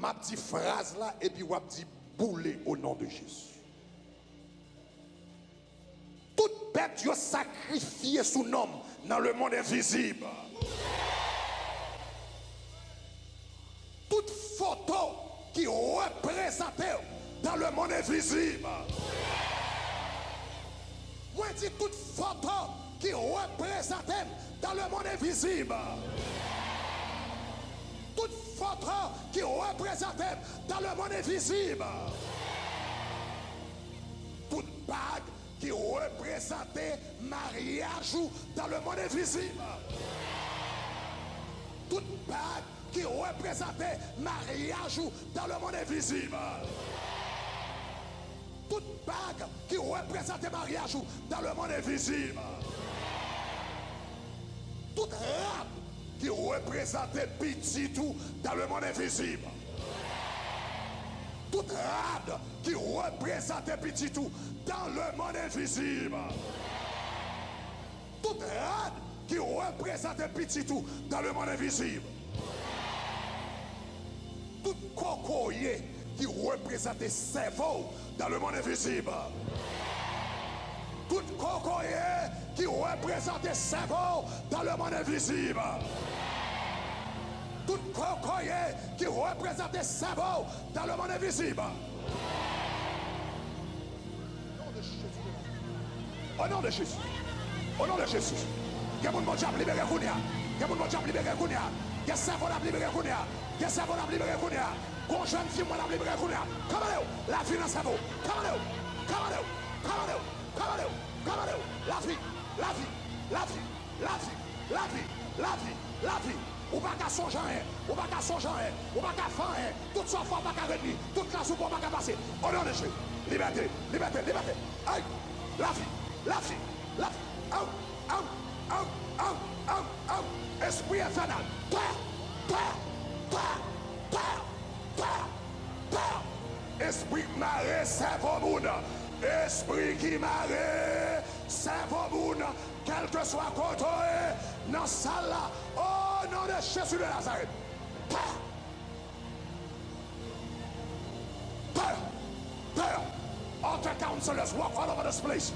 m'a dit phrase là et puis on dit bouler au nom de Jésus. Toute bête yo sacrifié sous nom dans le monde invisible. Toute photo qui représente dans le monde invisible. Moi dis toute photo qui représente dans le monde invisible. Toute photo qui représente dans le monde invisible. Toute bague qui représente mariage dans le monde invisible. Toute bague qui représente mariage dans le monde invisible. Toute bague qui représente mariage dans le monde invisible. Toute rap qui représente petit tout dans le monde invisible. Toute rade qui représente petit tout dans le monde invisible. Toute rade qui représente petit tout dans le monde invisible. Tout cocoyer qui représente cerveau dans le monde invisible. Tout cocoyer qui représente cerveau dans le monde invisible. Tout cocoyer qui représente cerveau dans le monde invisible. Au nom de Jésus. Au nom de Jésus. Que mon bon diable libéré Kounia. Que mon bon diable libéré Kounia. Que cerveau la libéré Kounia. Que cerveau la libéré Kounia. Qu'on jeune fille moi la libéré Kounia. Comment la vie dans cerveau. Comment la vie, la vie, la vie, la vie, la vie, la vie, la vie. Ou pas qu'à songer rien, ou pas qu'à songer rien, ou pas qu'à faire rien. Toute sa foi pas qu'à retenir, toute la soupe pas qu'à passer. Au nom de Jésus, liberté, liberté, liberté. Aïe, la vie, la vie, la vie. Esprit infernal, terre, terre, terre, terre, terre, terre. Esprit maré, cerveau monde. Esprit qui marre, cerveau moun, quel que soit côté, dans salle là, au nom de Jésus de Nazareth. There, altar counselors walk all over this place.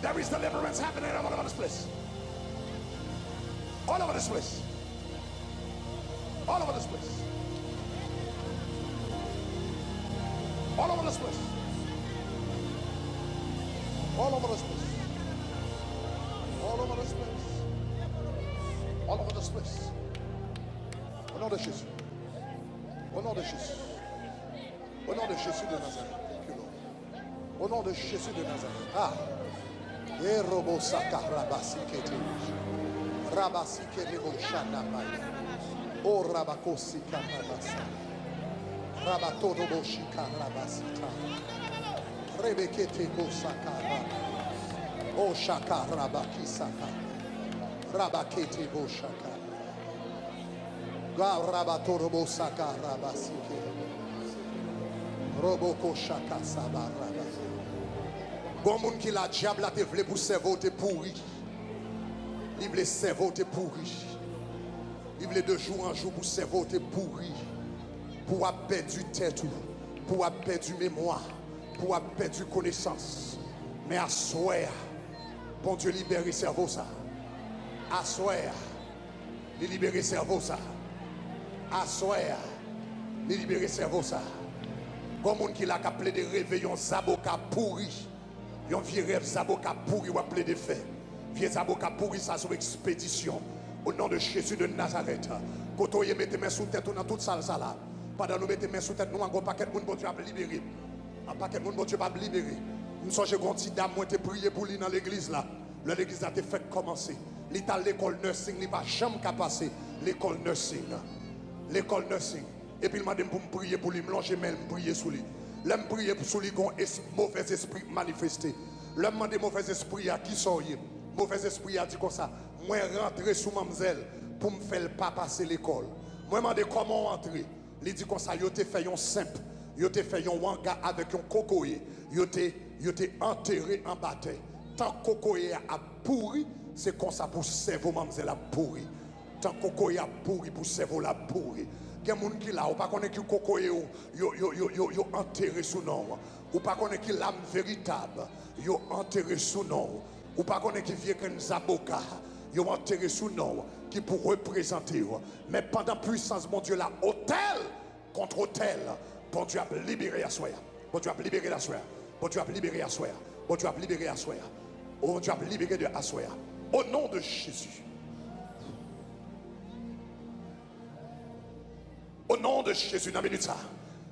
There is deliverance happening all over this place. All over this place. All over this place. All over this place. All over this place. All over this place. All over this place. Au nom de Jésus. Au nom de Jésus. Au nom de Jésus de Nazareth. Au nom de Jésus de Nazareth. Ah. Erobo saka rabasi kete. Rabasi kete bo shana maya. O rabakosi karabasa. Rabatodo bo shika rabasita. Rebekete bo sakara. O shaka rabaki saka. Rabakete bo shaka. Ga rabatoro bo saka rabasike. Roboko shaka sabaraba. Bon moun qui la diable a te vle pour cerveau te pourri. Il vle cerveau te pourri. Il vle de jour en jour pour cerveau te pourri. Pour a perdu tête, pour a perdu mémoire, pour a perdu connaissance. Mais à soir, bon Dieu libère cerveau ça. À soir, il libère cerveau ça. À soir, il libère cerveau ça. Comme moun qui l'a appelé des réveillons zaboka pourri. Yon vieux rêve zaboka pourri ou appelé des faits. Vieux zaboka pourri ça sur expédition. Au nom de Jésus de Nazareth. Quand on y mette main sous tête dans toute salle ça là. Pendant nous mettons main sous tête nous un paquet de monde bon Dieu a libéré. Un paquet de monde bon Dieu pas libéré. Nous sommes une petite dame moi te prier pour lui dans l'église là. L'église a été fait commencer. L'état l'école nursing, il pas jamais qu'à passer l'école nursing. L'école nursing. Et puis il m'a dit pour me prier pour lui, me longer mais me prier sur lui. L'homme prier sur lui qu'on mauvais esprit manifesté. L'homme m'a dit mauvais esprit à qui soyez. Mauvais esprit a dit comme ça. Moi rentrer sous mademoiselle pour me faire pas passer l'école. Moi m'a dit comment entrer. Il dit comme ça, yo te fait un simple. Yo te fait un wanga avec un cocoyer. Yo te enterré en bataille. Tant que cocoyer a pourri, c'est comme ça pour cerveau mademoiselle a pourri. Tant que cocoyer a pourri pour cerveau la pourri. Il y a des gens qui là, ou pas connaît qui coco yo enterré sous nom. Ou pas connaît qui l'âme véritable, yo enterré sous nom. Ou pas connaît qui vient qu'un zaboka, yo enterré sous nom qui pour représenter. Mais pendant puissance mon Dieu là, hôtel contre hôtel, bon Dieu a libéré à soi. Bon Dieu a libéré à soi. Bon Dieu a libéré à soi. Bon Dieu a libéré à soi. Bon Dieu a libéré de à soi. Au nom de Jésus. Au nom de Jésus, dans la minute ça,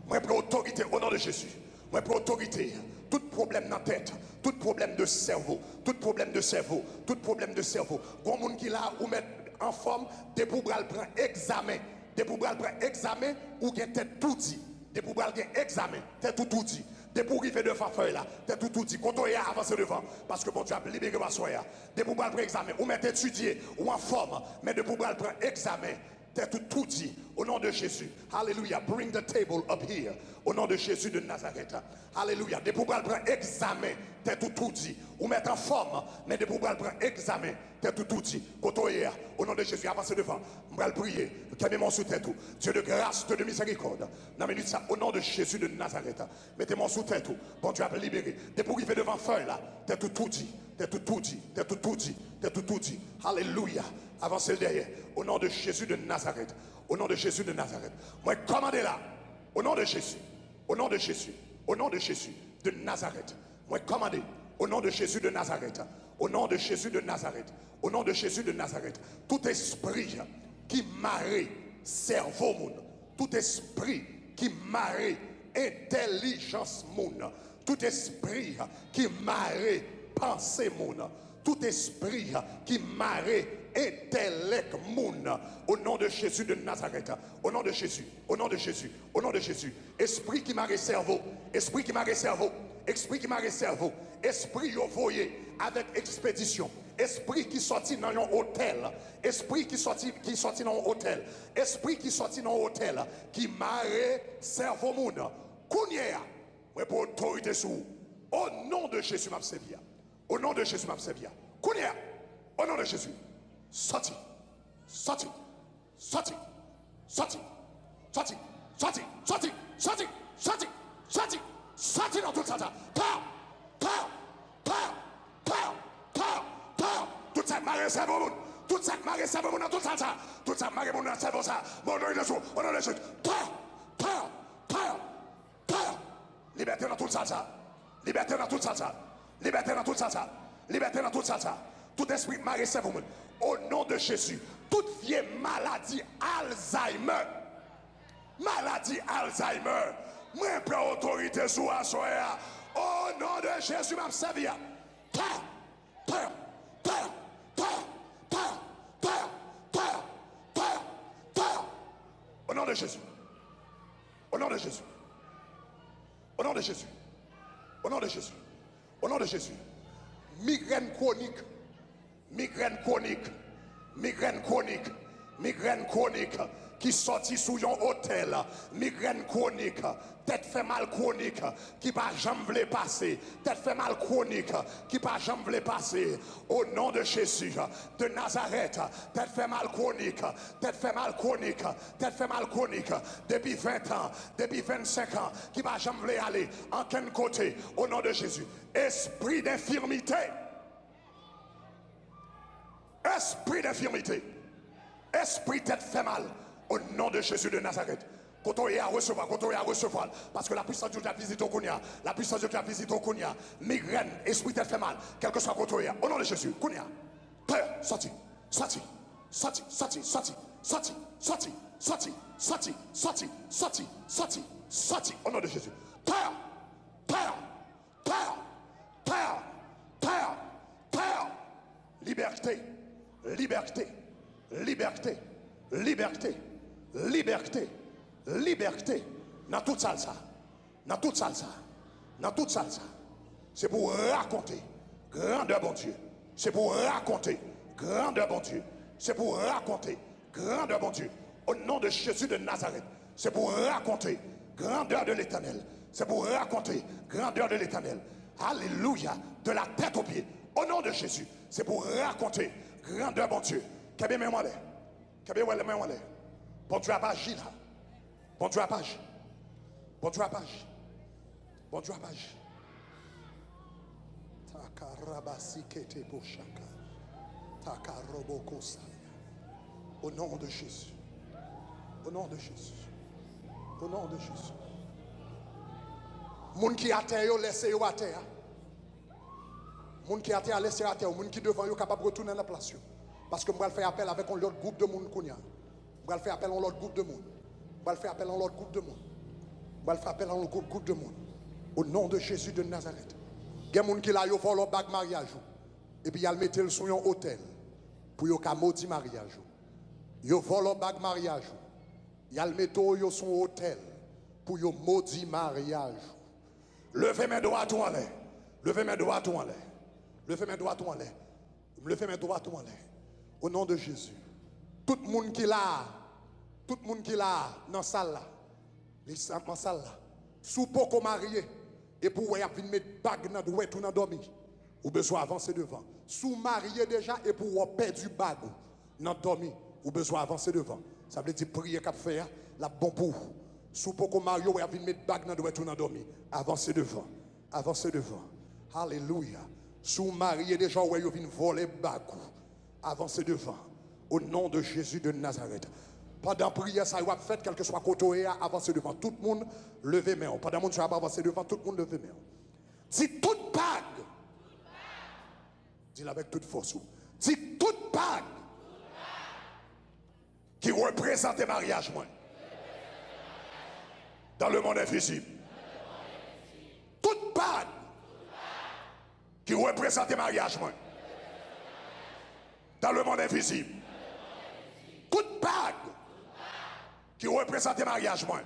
moi prends autorité au nom de Jésus. Moi prends autorité. Tout problème dans la tête, tout problème de cerveau, tout problème de cerveau, tout problème de cerveau. Bon monde qui là ou mettre en forme, des pour prendre examen, des pour prendre examen ou qui tête tout dit, des pour prendre examen, tête tout dit. Des pour arriver devant feuille là, tête tout dit. Quand on est avancé devant, parce que bon Dieu a libéré ma soya. Des pour prendre examen ou mettre étudier ou en forme, mais des pour prendre examen. Tout dit au nom de Jésus. Alléluia. Bring the table up here. Au nom de Jésus de Nazareth. Alléluia. Des pour prendre examen. Tout dit. Ou mettre en forme. Mais des pour prendre examen. Tout dit. Au nom de Jésus. Avancez devant. Je vais prier. Mettez-moi sous tête. Dieu de grâce, Dieu de miséricorde. Au nom de Jésus de Nazareth. Mettez-moi sous tête. Bon Dieu a libéré. Des pour arriver devant feuille là. Tout dit. Tout dit. Tout dit. Tout dit. Alléluia. Avancez le derrière. Au nom de Jésus de Nazareth. Au nom de Jésus de Nazareth. Moi, commandez là. Au nom de Jésus. Au nom de Jésus. Au nom de Jésus de Nazareth. Moi, commandez. Au nom de Jésus de Nazareth. Au nom de Jésus de Nazareth. Au nom de Jésus de Nazareth. Tout esprit qui marre cerveau monde. Tout esprit qui marre intelligence monde. Tout esprit qui marre pensée monde. Tout esprit qui marre intellect moun au nom de Jésus de Nazareth, au nom de Jésus, au nom de Jésus, au nom de Jésus. Esprit qui marre cerveau, esprit qui marre cerveau, esprit qui marre cerveau, esprit yo voyé avec expédition, esprit qui sortit dans un hôtel, esprit qui sortit dans un hôtel, esprit qui sortit dans un hôtel, qui marre cerveau moun. Kounia, moi pour autorité sous, au nom de Jésus m'a servi. Au nom de Jésus m'a servi. Kounia, au nom de Jésus. Sorti, sorti, sorti, sorti, sorti, sorti, sorti, sorti, sorti, sorti, sorti dans tout ça. Tout ça marre cerveau, tout ça marre cerveau dans tout ça. Tout ça marre mon cerveau ça. Mon nom de Jésus, au nom de Jésus. Liberté dans tout ça. Liberté dans tout ça. Liberté dans tout ça. Liberté dans tout ça. Tout esprit marre cerveau. Au nom de Jésus, toute vieille maladie Alzheimer, moi prends autorité sur Assoya. Au nom de Jésus, m'a servi. Au nom de Jésus. Au nom de Jésus. Au nom de Jésus. Au nom de Jésus. Au nom de Jésus. Migraine chronique. Migraine chronique, migraine chronique, migraine chronique qui sortit sous un hôtel, migraine chronique, tête fait mal chronique qui pas jamais passer, tête fait mal chronique qui pas jamais passer. Au nom de Jésus de Nazareth, tête fait mal chronique, tête fait mal chronique, tête fait mal chronique depuis 20 ans, depuis 25 ans qui pas jamais aller en quel côté. Au nom de Jésus, esprit d'infirmité. Esprit d'infirmité, esprit tête fait mal, au nom de Jésus de Nazareth. Quand on est à recevoir, parce que la puissance de Dieu t'a visité au Kounia, la puissance de Dieu t'a visité au Kounia, migraine, esprit tête fait mal, quel que soit quand on est, au nom de Jésus, Kounia, sorti, sorti, sorti, sorti, sorti, sorti, sorti, sorti, sorti, sorti, sorti, sorti, sorti, au nom de Jésus. Terre, terre, terre, terre, terre, terre, liberté. Liberté, liberté, liberté, liberté, liberté. Dans toute salsa, dans toute salsa, dans toute salsa. C'est pour raconter grandeur bon Dieu. C'est pour raconter grandeur bon Dieu. C'est pour raconter grandeur bon Dieu. Au nom de Jésus de Nazareth. C'est pour raconter grandeur de l'Éternel. C'est pour raconter grandeur de l'Éternel. Alléluia. De la tête aux pieds. Au nom de Jésus. C'est pour raconter grandeur, bon Dieu. Bon Dieu a pas agi là. Bon Dieu à page. Bon Dieu à page. Bon Dieu à page. Au nom de Jésus. Au nom de Jésus. Au nom de Jésus. Moun qui a terre, laissez yo à terre. Moun qui a terre, laissez à terre. Moun qui devant yo capable de retourner dans la place. Parce que je vais faire appel avec un autre groupe de monde. Je vais faire appel à un autre groupe de monde. Je vais faire appel à un autre groupe de monde. Je vais faire appel à un autre groupe de monde. Au nom de Jésus de Nazareth. Il y a des gens qui ont volé leur bague mariage. Et puis ils le mettent sur un hôtel. Pour qu'ils maudit mariage. Ils volent leur bague mariage. Ils le mettent sur un hôtel. Pour qu'ils maudit mariage. Levez mes doigts en l'air. Levez mes doigts en l'air. Levez mes doigts en l'air. Levez mes doigts en l'air. Au nom de Jésus. Tout le monde qui là, tout le monde qui là, dans la salle là, dans la salle là, sous beaucoup marié, et pour venir mettre bague dans le tout dans dormir, ou besoin avancer devant. Sous marié déjà, et pour perdre du bague dans dormir, ou besoin avancer devant. Ça veut dire prier qu'à faire, la bon pour. Sous beaucoup marié, ou venir mettre bague dans le tout dans dormir, avancer devant. Avancer devant. Alléluia. Sous marié déjà, ou venir voler bague. Avancez devant, au nom de Jésus de Nazareth. Pendant la prière, ça va faire, quel que soit côté, avancez devant. Tout le monde, levez main. Pendant que vous avancez devant, tout le monde, levez main. Dis toute bague. Dis-le avec toute force. Dis toute bague qui représente le mariage, moi. Dans le monde invisible. Toute bague qui représente le mariage, moi. Dans le monde invisible. Toute bague qui représente le mariage, moi.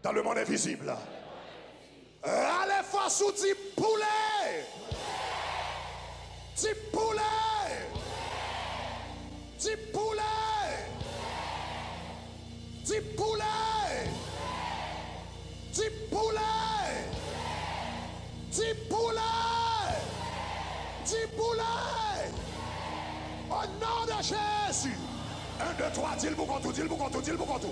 Dans le monde invisible. Allez, force ou dit poulet. Dit poulet. Dit poulet. Dit poulet. Dit poulet. Dit poulet. Dit poulet. Au nom de Jésus. 1, 2, 3, dis le bouc en tout, dis le bouc en tout, dis le bouc en tout.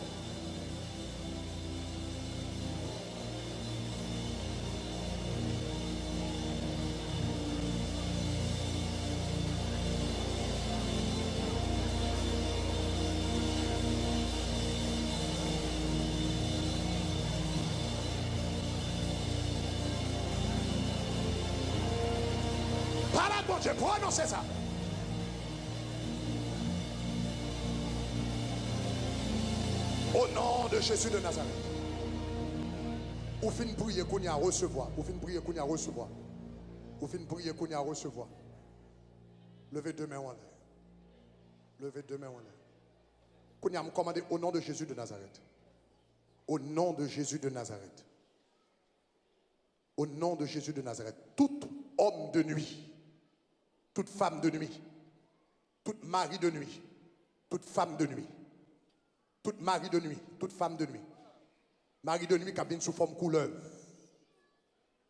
Parle, bon Dieu, pour annoncer ça. Au nom de Jésus de Nazareth. Ou fin prier qu'on y a recevoir. Ou fin prier qu'on y a recevoir. Ou fin prier qu'on y a recevoir. Levez deux mains en l'air. Levez deux mains en l'air. Qu'on y a commandé au nom de Jésus de Nazareth. Au nom de Jésus de Nazareth. Au nom de Jésus de Nazareth. Tout homme de nuit. Toute femme de nuit. Tout mari de nuit. Toute femme de nuit. Toute mari de nuit, toute femme de nuit. Mari de nuit qui vient sous forme couleur.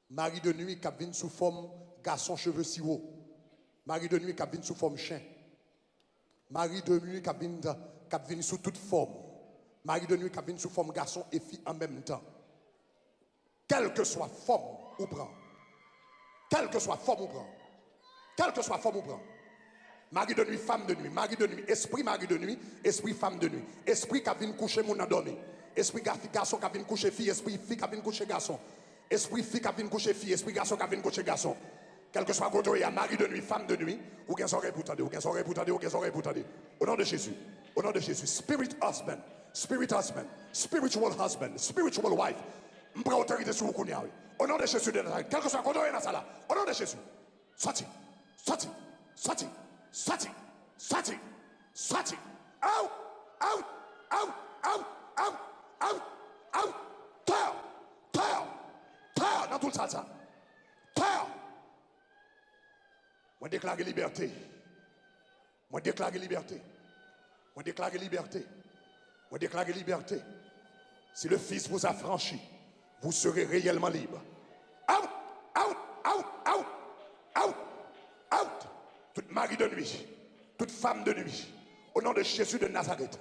Mari de nuit qui vient sous forme garçon cheveux si haut. Mari de nuit qui vient sous forme chien. Mari de nuit qui vient sous toute forme. Mari de nuit qui vient sous forme garçon et fille en même temps. Quelle que soit forme ou prend. Quelle que soit forme ou prend. Quelle que soit forme ou prend. Mari de nuit, femme de nuit, mari de nuit, esprit mari de nuit, esprit femme de nuit, esprit qui vient coucher mon endormi, esprit garçon qui vient coucher fille, esprit fille qui vient coucher garçon, esprit fille qui vient coucher fille, esprit garçon qui vient coucher garçon. Quel que soit côté, il y a mari de nuit, femme de nuit, ou qu'un oreille pour t'aider, ou qu'un oreille pour t'aider, ou qu'un oreille pour t'aider. Au nom de Jésus, au nom de Jésus, spirit husband, spiritual husband, spiritual wife. Je prends autorité sur vous. Au nom de Jésus de Nazareth, quel que soit côté, il y a ça là. Au nom de Jésus, sorti, sorti, sorti. Sorti, sorti, sorti, out, out, out, out, out, out, out, terre, terre, terre, dans tout ça, terre. Moi déclare liberté, moi déclare liberté, moi déclare liberté, moi déclare liberté. Si le Fils vous a franchi, vous serez réellement libre. Out, out, out, out, out, out. Toute mari de nuit, toute femme de nuit, au nom de Jésus de Nazareth,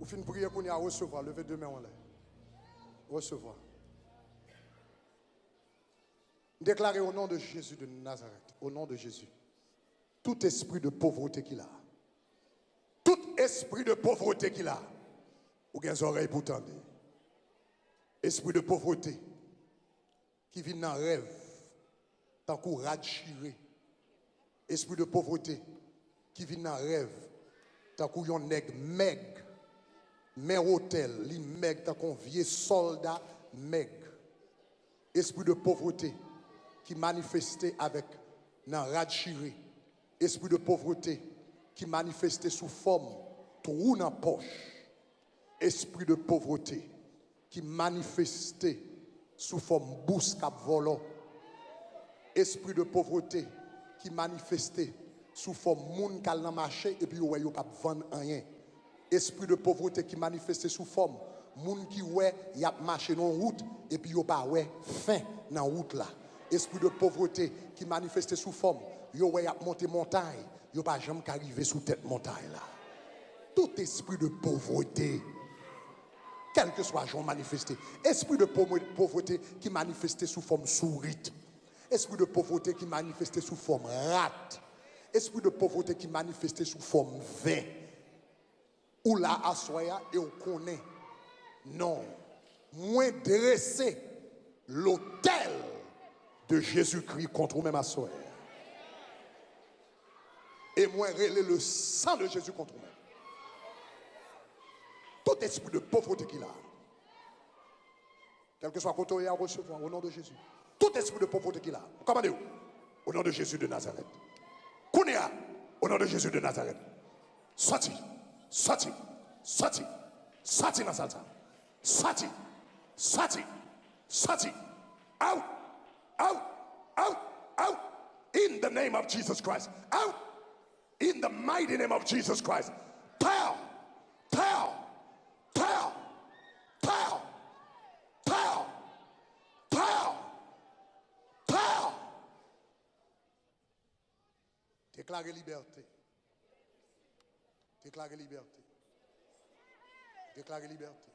Ou fin prier qu'on y a recevoir. Levez deux mains en l'air. Recevoir. Déclarez au nom de Jésus de Nazareth, au nom de Jésus, tout esprit de pauvreté qu'il a, tout esprit de pauvreté qu'il a, ou bien les oreilles pour tendre, esprit de pauvreté qui vient dans rêve, tant qu'on rade chiré, esprit de pauvreté qui vient dans rêve, tant qu'on yon nègre maigre, mère hôtel, li maigre, tant qu'on vieux soldat maigre, esprit de pauvreté qui manifestait avec dans radchiré, esprit de pauvreté qui manifestait sous forme trou dans poche, esprit de pauvreté qui manifestait sous forme bourse cap volant, esprit de pauvreté qui manifestait sous forme moun kal nan marché et puis yo pas vendre rien, esprit de pauvreté qui manifestait sous forme moun qui ouais y a marché dans route et puis yo pas ouais fin dans route là. Esprit de pauvreté qui manifestait sous forme, yo ouais a monté montagne, yo pas jamais qu'arriver sous tête montagne là. Tout esprit de pauvreté, quel que soit genre manifesté, esprit de pauvreté qui manifestait sous forme sourite, esprit de pauvreté qui manifestait sous forme rate, esprit de pauvreté qui manifestait sous forme vin, ou là à soya et on connaît, non, moins dressé l'autel de Jésus-Christ contre vous-même à soi. Et moi, relayer le sang de Jésus contre vous-même. Tout esprit de pauvreté qu'il a, quel que soit côté à recevoir, au nom de Jésus. Tout esprit de pauvreté qu'il a, commandez-vous, au nom de Jésus de Nazareth. Kounia, au nom de Jésus de Nazareth. Sorti, sorti, sorti, sorti dans ça. Sorti, sorti, sorti. Out. Out, out, out, in the name of Jesus Christ. Out, in the mighty name of Jesus Christ. Tell, tell, tell, tell, tell, tell, tell. Déclarez liberté. Déclarez liberté. Déclarez liberté.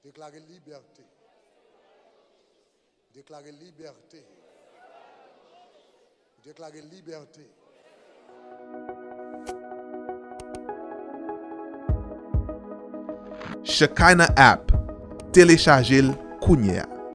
Déclarez liberté. Déclarez liberté. Déclarez liberté. Shekinah app. Téléchargez-le Kounia.